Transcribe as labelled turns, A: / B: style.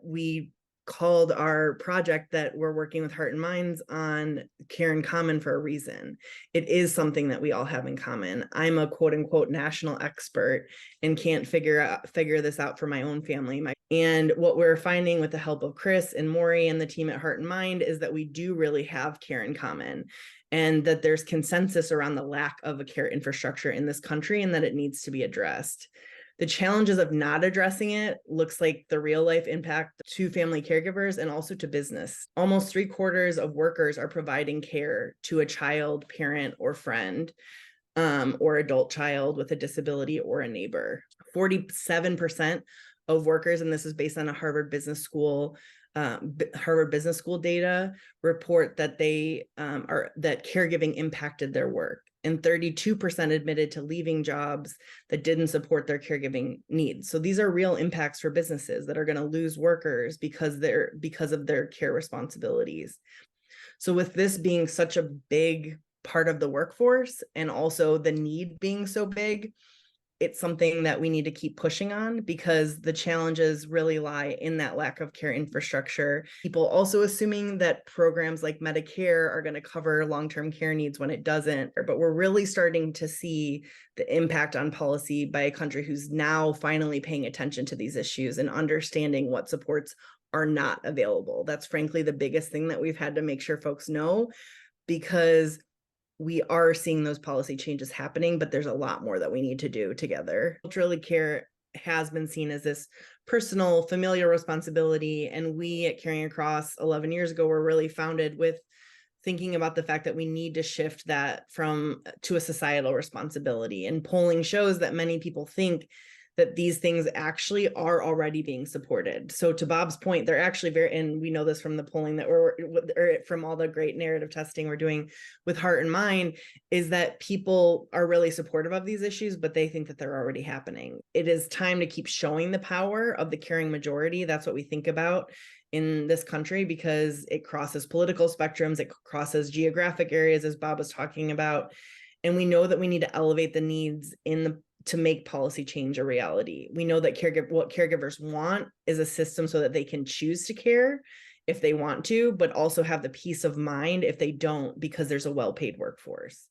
A: we called our project that we're working with Heart and Minds on Care in Common for a reason. It is something that we all have in common. I'm a quote unquote national expert and can't figure this out for my own family. And what we're finding with the help of Chris and Maury and the team at Heart and Mind is that we do really have care in common, and that there's consensus around the lack of a care infrastructure in this country and that it needs to be addressed. The challenges of not addressing it looks like the real life impact to family caregivers and also to business. Almost 3/4 of workers are providing care to a child, parent, or friend, or adult child with a disability or a neighbor. 47% of workers, and this is based on a Harvard Business School data, report that that caregiving impacted their work, and 32% admitted to leaving jobs that didn't support their caregiving needs. So these are real impacts for businesses that are going to lose workers because of their care responsibilities. So with this being such a big part of the workforce, and also the need being so big, it's something that we need to keep pushing on, because the challenges really lie in that lack of care infrastructure. People also assuming that programs like Medicare are going to cover long-term care needs when it doesn't. But we're really starting to see the impact on policy by a country who's now finally paying attention to these issues and understanding what supports are not available. That's frankly the biggest thing that we've had to make sure folks know, because we are seeing those policy changes happening, but there's a lot more that we need to do together. Culturally care has been seen as this personal, familial responsibility. And we at Caring Across 11 years ago were really founded with thinking about the fact that we need to shift that to a societal responsibility. And polling shows that many people think that these things actually are already being supported. So to Bob's point, they're actually and we know this from the polling that or from all the great narrative testing we're doing with Heart and Mind, is that people are really supportive of these issues, but they think that they're already happening. It is time to keep showing the power of the caring majority. That's what we think about in this country, because it crosses political spectrums, it crosses geographic areas, as Bob was talking about. And we know that we need to elevate the needs to make policy change a reality. We know that what caregivers want is a system so that they can choose to care if they want to, but also have the peace of mind if they don't, because there's a well-paid workforce.